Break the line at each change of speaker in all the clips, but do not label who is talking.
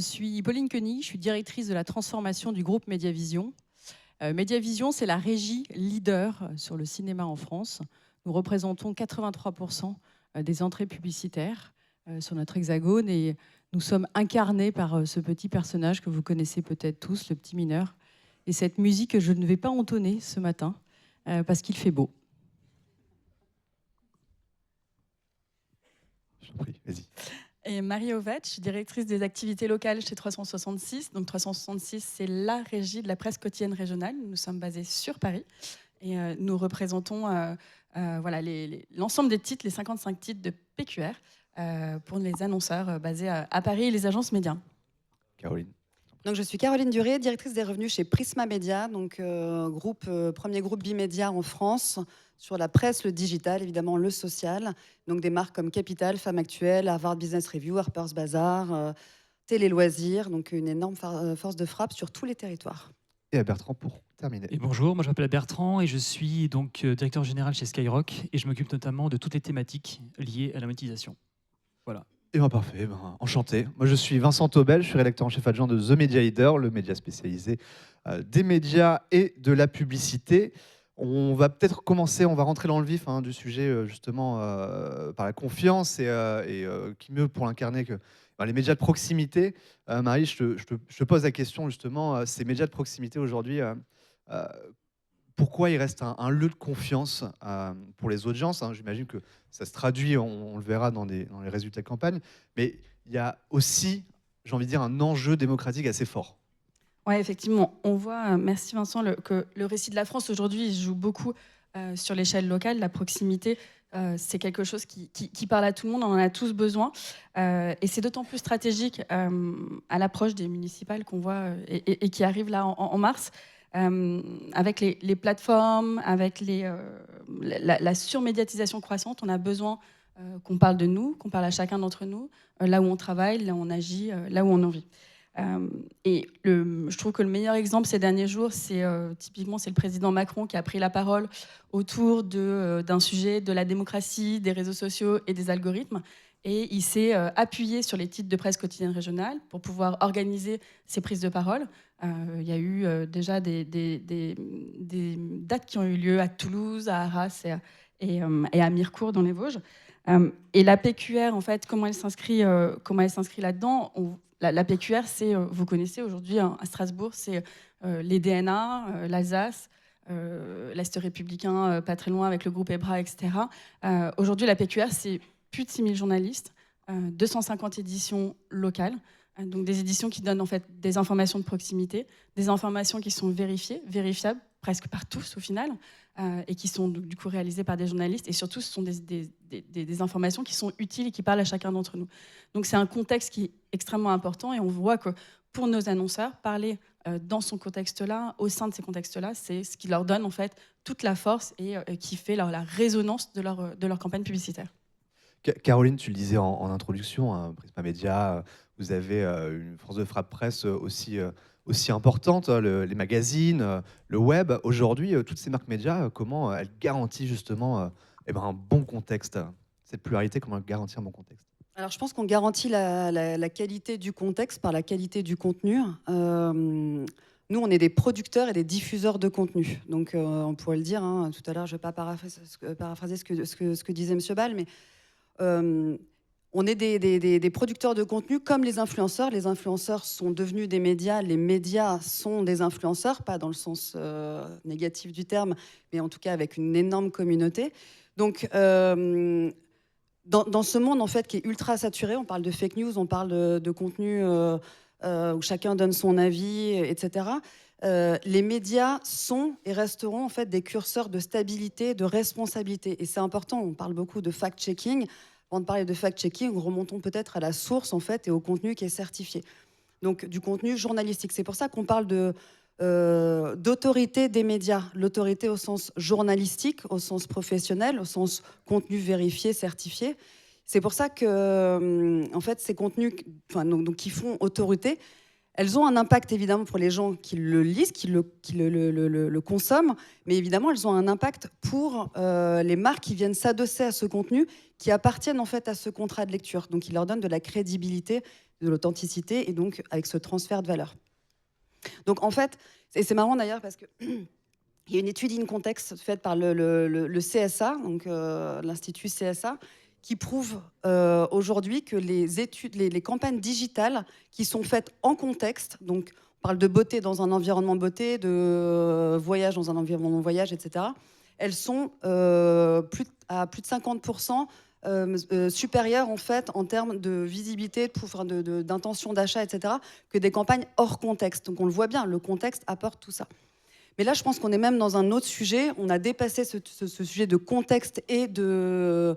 Je suis Pauline Koenig, je suis directrice de la transformation du groupe Mediavision. Mediavision, c'est la régie leader sur le cinéma en France. Nous représentons 83% des entrées publicitaires sur notre hexagone et nous sommes incarnés par ce petit personnage que vous connaissez peut-être tous, le petit mineur. Et cette musique que je ne vais pas entonner ce matin parce qu'il fait beau.
Je t'en prie, vas-y.
Et Marie Ovette, je suis directrice des activités locales chez 366. Donc 366, c'est la régie de la presse quotidienne régionale. Nous sommes basés sur Paris et nous représentons l'ensemble des titres, les 55 titres de PQR pour les annonceurs basés à Paris et les agences médias.
Caroline.
Donc, je suis Caroline Duré, directrice des revenus chez Prisma Media, donc premier groupe bimédia en France, sur la presse, le digital, évidemment le social. Donc des marques comme Capital, Femmes Actuelles, Harvard Business Review, Harper's Bazaar, Télé Loisirs, donc une énorme force de frappe sur tous les territoires.
Et à Bertrand pour terminer.
Et bonjour, moi je m'appelle Bertrand et je suis donc directeur général chez Skyrock et je m'occupe notamment de toutes les thématiques liées à la monétisation. Voilà.
Et bien parfait, enchanté. Moi je suis Vincent Taubel, je suis rédacteur en chef adjoint de The Media Leader, le média spécialisé des médias et de la publicité. On va peut-être commencer, on va rentrer dans le vif du sujet justement par la confiance et qui mieux pour l'incarner que les médias de proximité. Marie, je te pose la question justement, ces médias de proximité aujourd'hui, pourquoi il reste un lieu de confiance pour les audiences, J'imagine que ça se traduit, on le verra dans les résultats de campagne, mais il y a aussi, j'ai envie de dire, un enjeu démocratique assez fort.
Oui, effectivement, on voit, merci Vincent, que le récit de la France aujourd'hui joue beaucoup sur l'échelle locale. La proximité, c'est quelque chose qui parle à tout le monde, on en a tous besoin. Et c'est d'autant plus stratégique à l'approche des municipales qu'on voit et qui arrivent là en mars. Avec les plateformes, avec la surmédiatisation croissante, on a besoin qu'on parle de nous, qu'on parle à chacun d'entre nous, là où on travaille, là où on agit, là où on en vit. Je trouve que le meilleur exemple ces derniers jours, typiquement c'est le président Macron qui a pris la parole autour d'un sujet de la démocratie, des réseaux sociaux et des algorithmes. Et il s'est appuyé sur les titres de presse quotidienne régionale pour pouvoir organiser ses prises de parole. Il y a eu déjà des dates qui ont eu lieu à Toulouse, à Arras et à Mirecourt dans les Vosges. Et la PQR, en fait, comment elle s'inscrit là-dedans la PQR, vous connaissez aujourd'hui à Strasbourg, c'est les DNA, l'Alsace, l'Est républicain, pas très loin avec le groupe EBRA, etc. Aujourd'hui, la PQR, c'est plus de 6000 journalistes, 250 éditions locales, donc des éditions qui donnent en fait des informations de proximité, des informations qui sont vérifiables presque par tous au final, et qui sont du coup réalisées par des journalistes, et surtout ce sont des informations qui sont utiles et qui parlent à chacun d'entre nous. Donc c'est un contexte qui est extrêmement important, et on voit que pour nos annonceurs, parler dans ce contexte-là, au sein de ces contextes-là, c'est ce qui leur donne en fait toute la force et qui fait la résonance de leur campagne publicitaire.
Caroline, tu le disais en introduction, Prisma Media, vous avez une force de frappe presse aussi importante, les magazines, le web. Aujourd'hui, toutes ces marques médias, comment elles garantissent justement un bon contexte, cette pluralité, comment elles garantissent un bon contexte?
Alors, je pense qu'on garantit la qualité du contexte par la qualité du contenu. Nous, on est des producteurs et des diffuseurs de contenu. Donc, on pourrait le dire, tout à l'heure, je ne vais pas paraphraser ce que disait M. Ball, mais on est des producteurs de contenu comme les influenceurs. Les influenceurs sont devenus des médias, les médias sont des influenceurs, pas dans le sens négatif du terme, mais en tout cas avec une énorme communauté. Donc, dans ce monde en fait, qui est ultra saturé, on parle de fake news, on parle de contenu où chacun donne son avis, etc. Les médias sont et resteront en fait des curseurs de stabilité, de responsabilité. Et c'est important, on parle beaucoup de fact-checking. Avant de parler de fact-checking, remontons peut-être à la source en fait, et au contenu qui est certifié. Donc du contenu journalistique. C'est pour ça qu'on parle d'autorité des médias. L'autorité au sens journalistique, au sens professionnel, au sens contenu vérifié, certifié. C'est pour ça que en fait, ces contenus donc, qui font autorité, elles ont un impact évidemment pour les gens qui le lisent, qui le consomment, mais évidemment elles ont un impact pour les marques qui viennent s'adosser à ce contenu, qui appartiennent en fait à ce contrat de lecture. Donc ils leur donnent de la crédibilité de l'authenticité et donc avec ce transfert de valeur. Donc en fait, et c'est marrant d'ailleurs parce que il y a une étude in context faite par le CSA, donc l'Institut CSA, qui prouve aujourd'hui que les campagnes digitales qui sont faites en contexte, donc on parle de beauté dans un environnement beauté, de voyage dans un environnement voyage, etc., elles sont à plus de 50% supérieures en fait en termes de visibilité, d'intention d'achat, etc., que des campagnes hors contexte. Donc on le voit bien, le contexte apporte tout ça. Mais là, je pense qu'on est même dans un autre sujet. On a dépassé ce sujet de contexte et de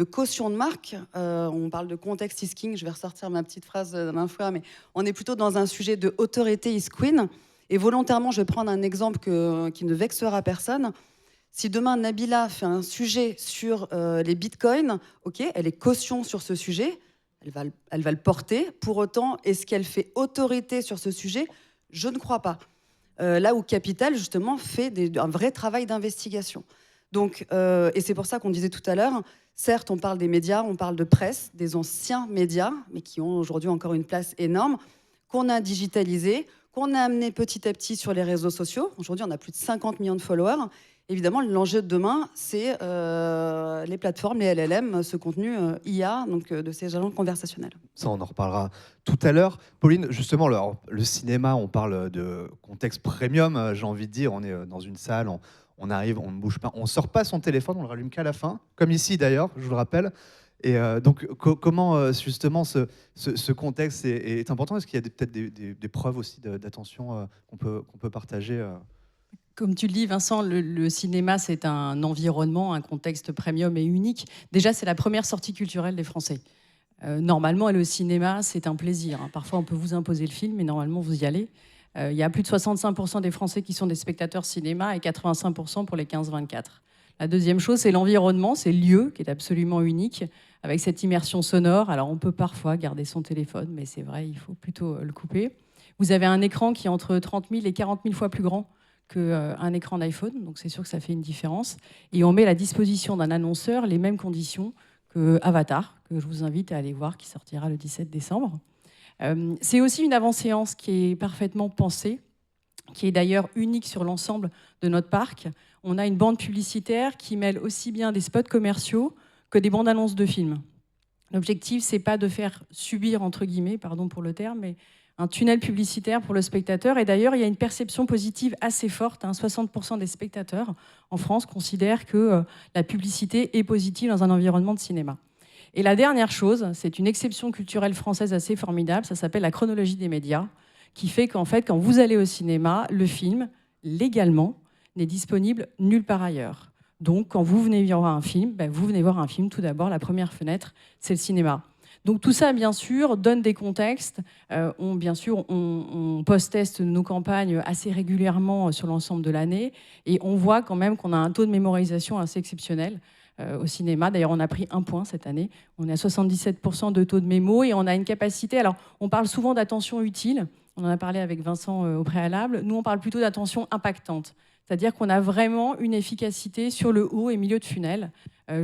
caution de marque. On parle de context is king. Je vais ressortir ma petite phrase d'un fois, mais on est plutôt dans un sujet de autorité is queen. Et volontairement, je vais prendre un exemple qui ne vexera personne. Si demain Nabila fait un sujet sur les bitcoins, ok, elle est caution sur ce sujet, elle va le porter. Pour autant, est-ce qu'elle fait autorité sur ce sujet? Je ne crois pas. Là où Capital, justement, fait un vrai travail d'investigation. Donc, et c'est pour ça qu'on disait tout à l'heure, certes, on parle des médias, on parle de presse, des anciens médias, mais qui ont aujourd'hui encore une place énorme, qu'on a digitalisé, qu'on a amené petit à petit sur les réseaux sociaux. Aujourd'hui, on a plus de 50 millions de followers. Évidemment, l'enjeu de demain, c'est les plateformes, les LLM, ce contenu IA, donc de ces agents conversationnels.
Ça, on en reparlera tout à l'heure. Pauline, justement, le cinéma, on parle de contexte premium, j'ai envie de dire. On est dans une salle, on arrive, on ne bouge pas, on ne sort pas son téléphone, on le rallume qu'à la fin, comme ici d'ailleurs, je vous le rappelle. Et donc, comment justement ce contexte est important? Est-ce qu'il y a peut-être des preuves aussi d'attention qu'on peut partager
Comme tu le dis, Vincent, le cinéma, c'est un environnement, un contexte premium et unique. Déjà, c'est la première sortie culturelle des Français. Normalement, le cinéma, c'est un plaisir. Parfois, on peut vous imposer le film, mais normalement, vous y allez. Il y a plus de 65% des Français qui sont des spectateurs cinéma et 85% pour les 15-24. La deuxième chose, c'est l'environnement, c'est le lieu qui est absolument unique, avec cette immersion sonore. Alors, on peut parfois garder son téléphone, mais c'est vrai, il faut plutôt le couper. Vous avez un écran qui est entre 30 000 et 40 000 fois plus grand qu'un écran d'iPhone, donc c'est sûr que ça fait une différence. Et on met à la disposition d'un annonceur les mêmes conditions que Avatar, que je vous invite à aller voir, qui sortira le 17 décembre. C'est aussi une avant-séance qui est parfaitement pensée, qui est d'ailleurs unique sur l'ensemble de notre parc. On a une bande publicitaire qui mêle aussi bien des spots commerciaux que des bandes annonces de films. L'objectif, c'est pas de faire subir, entre guillemets, pardon pour le terme, mais un tunnel publicitaire pour le spectateur. Et d'ailleurs, il y a une perception positive assez forte. 60% des spectateurs en France considèrent que la publicité est positive dans un environnement de cinéma. Et la dernière chose, c'est une exception culturelle française assez formidable, ça s'appelle la chronologie des médias, qui fait qu'en fait, quand vous allez au cinéma, le film, légalement, n'est disponible nulle part ailleurs. Donc, quand vous venez voir un film, vous venez voir un film, tout d'abord, la première fenêtre, c'est le cinéma. Donc tout ça, bien sûr, donne des contextes. On post-teste nos campagnes assez régulièrement sur l'ensemble de l'année. Et on voit quand même qu'on a un taux de mémorisation assez exceptionnel au cinéma. D'ailleurs, on a pris 1 point cette année. On est à 77% de taux de mémo et on a une capacité... Alors, on parle souvent d'attention utile. On en a parlé avec Vincent au préalable. Nous, on parle plutôt d'attention impactante. C'est-à-dire qu'on a vraiment une efficacité sur le haut et milieu de funnel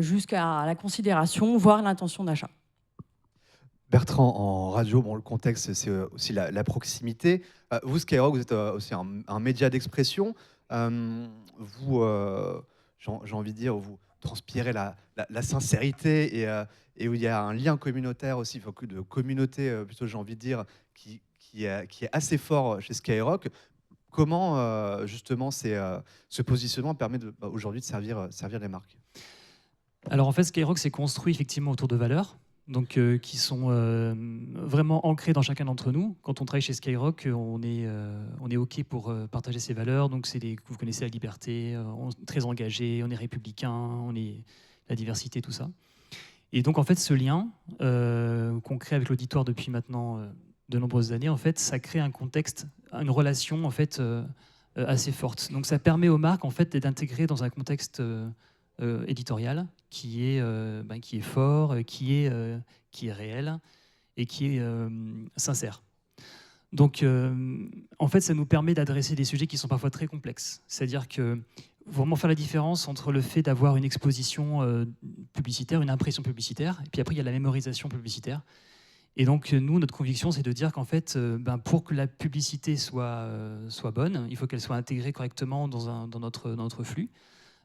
jusqu'à la considération, voire l'intention d'achat.
Bertrand, en radio, le contexte, c'est aussi la proximité. Vous, Skyrock, vous êtes aussi un média d'expression. Vous, j'ai envie de dire, vous transpirez la sincérité et où il y a un lien communautaire aussi, de communauté, plutôt, j'ai envie de dire, qui est assez fort chez Skyrock. Comment, justement, ce positionnement permet aujourd'hui de servir les marques?
Alors, en fait, Skyrock s'est construit effectivement autour de valeurs. Donc, qui sont vraiment ancrés dans chacun d'entre nous. Quand on travaille chez Skyrock, on est OK pour partager ces valeurs. Donc, vous connaissez la liberté, on est très engagé, on est républicain, on est la diversité, tout ça. Et donc, en fait, ce lien qu'on crée avec l'auditoire depuis maintenant de nombreuses années, en fait, ça crée un contexte, une relation en fait assez forte. Donc, ça permet aux marques en fait d'intégrer dans un contexte éditorial qui est fort, qui est réel et qui est sincère. Donc, en fait, ça nous permet d'adresser des sujets qui sont parfois très complexes. C'est-à-dire que vraiment faire la différence entre le fait d'avoir une exposition publicitaire, une impression publicitaire, et puis après, il y a la mémorisation publicitaire. Et donc, nous, notre conviction, c'est de dire qu'en fait, pour que la publicité soit bonne, il faut qu'elle soit intégrée correctement dans notre flux.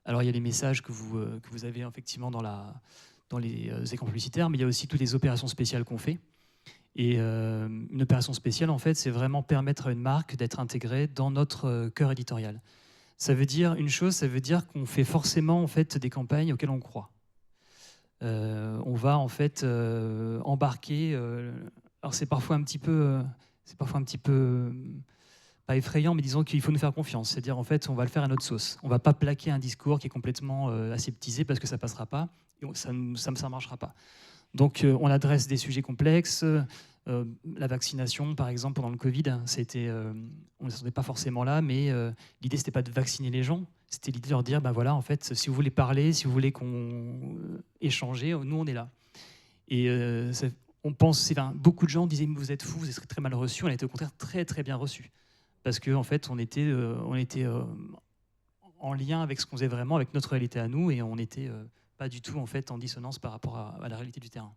Alors, il y a les messages que vous avez effectivement dans les écrans publicitaires, mais il y a aussi toutes les opérations spéciales qu'on fait. Et une opération spéciale, en fait, c'est vraiment permettre à une marque d'être intégrée dans notre cœur éditorial. Ça veut dire une chose, ça veut dire qu'on fait forcément en fait, des campagnes auxquelles on croit. On va en fait embarquer. Alors c'est parfois un petit peu, pas effrayant, mais disons qu'il faut nous faire confiance. C'est-à-dire en fait, on va le faire à notre sauce. On va pas plaquer un discours qui est complètement aseptisé parce que ça passera pas et ça marchera pas. Donc on adresse des sujets complexes. La vaccination, par exemple, pendant le Covid, on ne s'attendait pas forcément là, mais l'idée, c'était pas de vacciner les gens, c'était l'idée de leur dire, voilà, en fait, si vous voulez parler, si vous voulez qu'on échanger, nous, on est là. Et on pense, beaucoup de gens disaient, vous êtes fous, vous êtes très mal reçus. On a été au contraire très, très bien reçus. Parce qu'en fait, on était en lien avec ce qu'on faisait vraiment, avec notre réalité à nous, et on n'était pas du tout en fait, en dissonance par rapport à la réalité du terrain.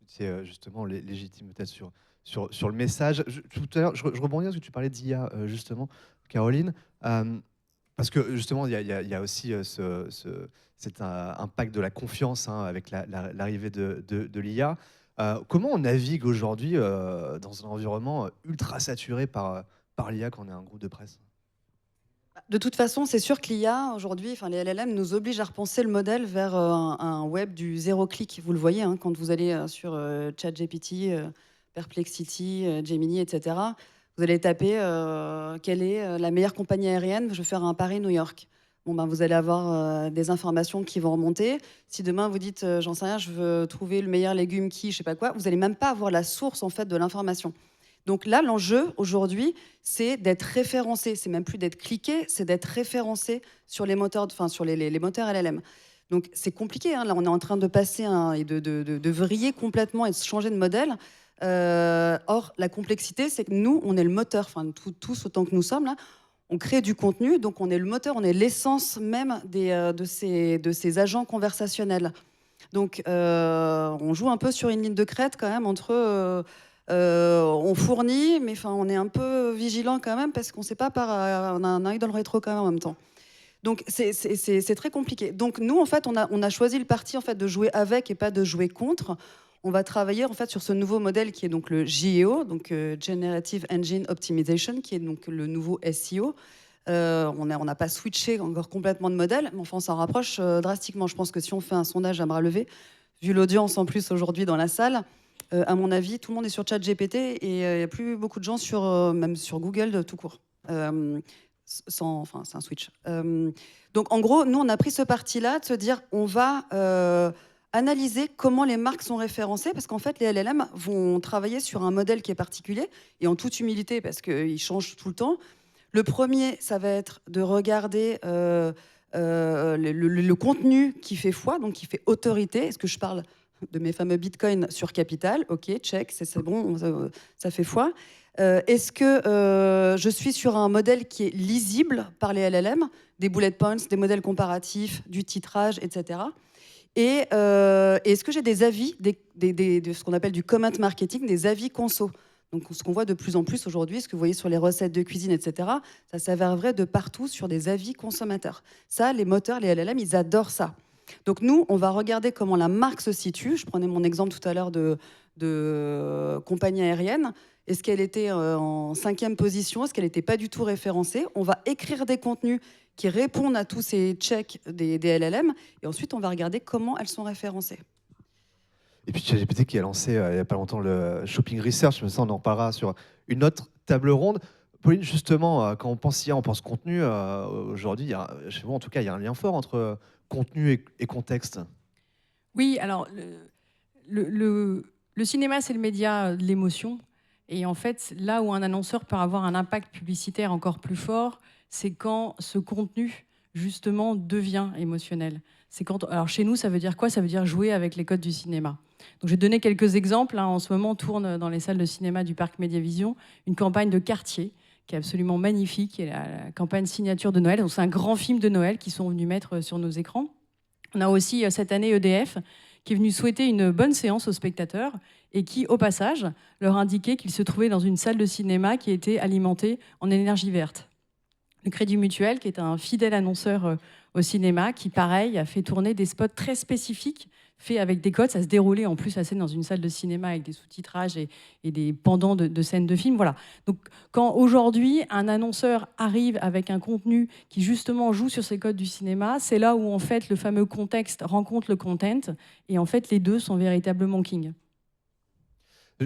C'est justement légitime peut-être sur le message. Tout à l'heure, je rebondis parce que tu parlais d'IA, justement, Caroline, parce que justement, il y a aussi cet impact de la confiance avec l'arrivée de l'IA. Comment on navigue aujourd'hui dans un environnement ultra saturé par l'IA quand on est un groupe de presse ?
De toute façon, c'est sûr que l'IA, aujourd'hui, les LLM nous obligent à repenser le modèle vers un web du zéro clic. Vous le voyez, quand vous allez sur ChatGPT, Perplexity, Gemini, etc. Vous allez taper quelle est la meilleure compagnie aérienne, je vais faire un Paris-New York. Vous allez avoir des informations qui vont remonter. Si demain vous dites, j'en sais rien, je veux trouver le meilleur légume je sais pas quoi, vous n'allez même pas avoir la source en fait, de l'information. Donc là, l'enjeu aujourd'hui, c'est d'être référencé. C'est même plus d'être cliqué, c'est d'être référencé sur les moteurs, sur les moteurs LLM. Donc c'est compliqué. Là, on est en train de passer et de vriller complètement et de changer de modèle. Or, la complexité, c'est que nous, on est le moteur. Tous autant que nous sommes là, on crée du contenu. Donc on est le moteur, on est l'essence même de ces agents conversationnels. Donc on joue un peu sur une ligne de crête quand même entre on fournit, mais on est un peu vigilant quand même parce qu'on ne sait pas on a un œil dans le rétro quand même en même temps. Donc c'est très compliqué. Donc nous en fait on a choisi le parti en fait de jouer avec et pas de jouer contre. On va travailler en fait sur ce nouveau modèle qui est donc le GEO, donc Generative Engine Optimization, qui est donc le nouveau SEO. On n'a pas switché encore complètement de modèle, mais enfin on s'en rapproche drastiquement. Je pense que si on fait un sondage à bras levés, vu l'audience en plus aujourd'hui dans la salle, à mon avis, tout le monde est sur ChatGPT et il n'y a plus beaucoup de gens même sur Google tout court. C'est un switch. Donc en gros, nous, on a pris ce parti-là de se dire, on va analyser comment les marques sont référencées, parce qu'en fait, les LLM vont travailler sur un modèle qui est particulier, et en toute humilité, parce qu'il change tout le temps. Le premier, ça va être de regarder le contenu qui fait foi, donc qui fait autorité. Est-ce que je parle de mes fameux bitcoins sur Capital? Ok, check, c'est bon, ça fait foi. Est-ce que je suis sur un modèle qui est lisible par les LLM, des bullet points, des modèles comparatifs, du titrage, etc. Et est-ce que j'ai des avis, de ce qu'on appelle du comment marketing, des avis conso? Donc ce qu'on voit de plus en plus aujourd'hui, ce que vous voyez sur les recettes de cuisine, etc., ça s'avère vrai de partout sur des avis consommateurs. Ça, les moteurs, les LLM, ils adorent ça. Donc nous, on va regarder comment la marque se situe. Je prenais mon exemple tout à l'heure de compagnie aérienne. Est-ce qu'elle était en 5e position? Est-ce qu'elle n'était pas du tout référencée? On va écrire des contenus qui répondent à tous ces checks des LLM. Et ensuite, on va regarder comment elles sont référencées.
Et puis ChatGPT qui a lancé il n'y a pas longtemps le Shopping Research, mais ça on en reparlera sur une autre table ronde. Pauline, justement, quand on pense IA, on pense contenu. Aujourd'hui, chez vous en tout cas, il y a un lien fort entre contenu et contexte.
Oui, alors le cinéma, c'est le média de l'émotion. Et en fait, là où un annonceur peut avoir un impact publicitaire encore plus fort, c'est quand ce contenu, justement, devient émotionnel. Alors chez nous, ça veut dire quoi? Ça veut dire jouer avec les codes du cinéma. Donc, je vais donner quelques exemples. En ce moment, tourne dans les salles de cinéma du parc Médiavision une campagne de quartier qui est absolument magnifique, qui est la campagne signature de Noël. Donc, c'est un grand film de Noël qu'ils sont venus mettre sur nos écrans. On a aussi cette année EDF qui est venu souhaiter une bonne séance aux spectateurs et qui, au passage, leur indiquait qu'ils se trouvaient dans une salle de cinéma qui était alimentée en énergie verte. Le Crédit Mutuel, qui est un fidèle annonceur au cinéma, qui, pareil, a fait tourner des spots très spécifiques, faits avec des codes. Ça se déroulait en plus assez dans une salle de cinéma avec des sous-titrages et des pendants de scènes de films. Voilà. Donc, quand aujourd'hui, un annonceur arrive avec un contenu qui, justement, joue sur ces codes du cinéma, c'est là où, en fait, le fameux contexte rencontre le content. Et, en fait, les deux sont véritablement king.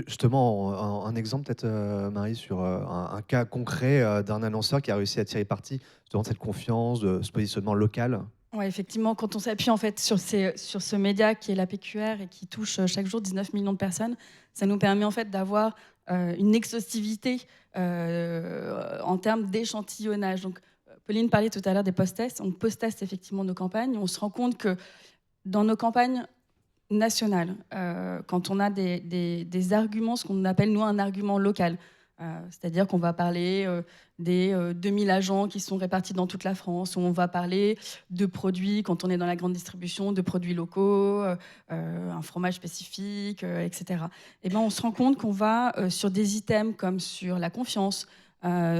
Justement, un exemple peut-être, Marie, sur un cas concret d'un annonceur qui a réussi à tirer parti justement de cette confiance, de ce positionnement local.
Ouais, effectivement, quand on s'appuie en fait sur ce média qui est la PQR et qui touche chaque jour 19 millions de personnes, ça nous permet en fait d'avoir une exhaustivité en termes d'échantillonnage. Donc, Pauline parlait tout à l'heure des post-tests. On post-teste effectivement nos campagnes. On se rend compte que dans nos campagnes nationales, quand on a des arguments, ce qu'on appelle nous un argument local, c'est-à-dire qu'on va parler des 2000 agents qui sont répartis dans toute la France, où on va parler de produits, quand on est dans la grande distribution, de produits locaux, un fromage spécifique, etc. Et ben, on se rend compte qu'on va sur des items comme sur la confiance,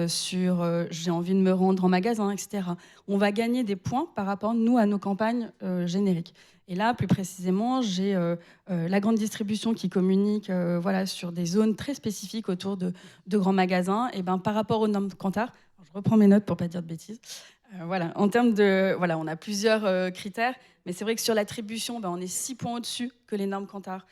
sur j'ai envie de me rendre en magasin, etc. On va gagner des points par rapport, nous, à nos campagnes génériques. Et là, plus précisément, j'ai la grande distribution qui communique voilà, sur des zones très spécifiques autour de grands magasins. Et ben, par rapport aux normes Kantar, je reprends mes notes pour ne pas dire de bêtises. Voilà, en termes de, voilà, on a plusieurs critères, mais c'est vrai que sur l'attribution, ben, on est 6 points au-dessus que les normes Kantar.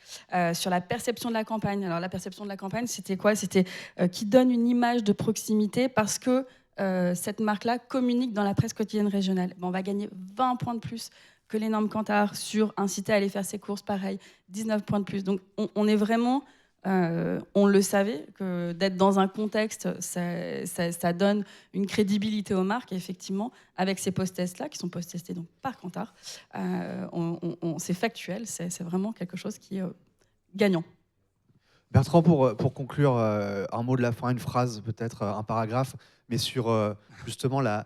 Sur la perception de la campagne, alors la perception de la campagne, c'était quoi? C'était qui donne une image de proximité parce que cette marque-là communique dans la presse quotidienne régionale. Ben, on va gagner 20 points de plus que les normes Kantar sur inciter à aller faire ses courses, pareil, 19 points de plus. Donc on est vraiment, on le savait, que d'être dans un contexte, ça donne une crédibilité aux marques. Et effectivement, avec ces post-tests-là, qui sont post-testés donc par Kantar, c'est factuel, c'est vraiment quelque chose qui est gagnant.
Bertrand, pour conclure, un mot de la fin, une phrase peut-être, un paragraphe, mais sur justement la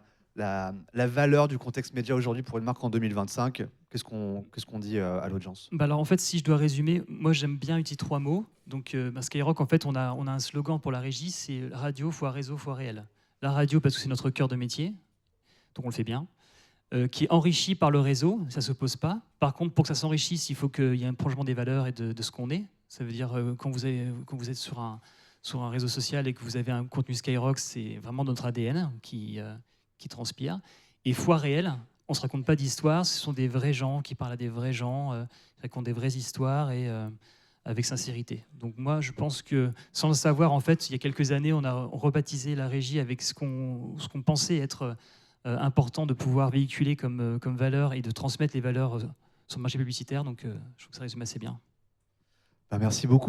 valeur du contexte média aujourd'hui pour une marque en 2025, qu'est-ce qu'on dit à l'audience?
Bah alors en fait, si je dois résumer, moi j'aime bien utiliser 3 mots. Donc Skyrock, en fait, on a un slogan pour la régie, c'est radio fois réseau fois réel. La radio parce que c'est notre cœur de métier, donc on le fait bien, qui est enrichi par le réseau, ça ne se pose pas. Par contre, pour que ça s'enrichisse, il faut qu'il y ait un prolongement des valeurs et de ce qu'on est. Ça veut dire quand vous êtes sur un réseau social et que vous avez un contenu Skyrock, c'est vraiment notre ADN qui transpire. Et foi réelle, on ne se raconte pas d'histoire, ce sont des vrais gens qui parlent à des vrais gens, qui racontent des vraies histoires et avec sincérité. Donc moi, je pense que, sans le savoir, en fait, il y a quelques années, on a rebaptisé la régie avec ce qu'on pensait être important de pouvoir véhiculer comme valeur et de transmettre les valeurs sur le marché publicitaire. Donc je trouve que ça résume assez bien.
Merci beaucoup.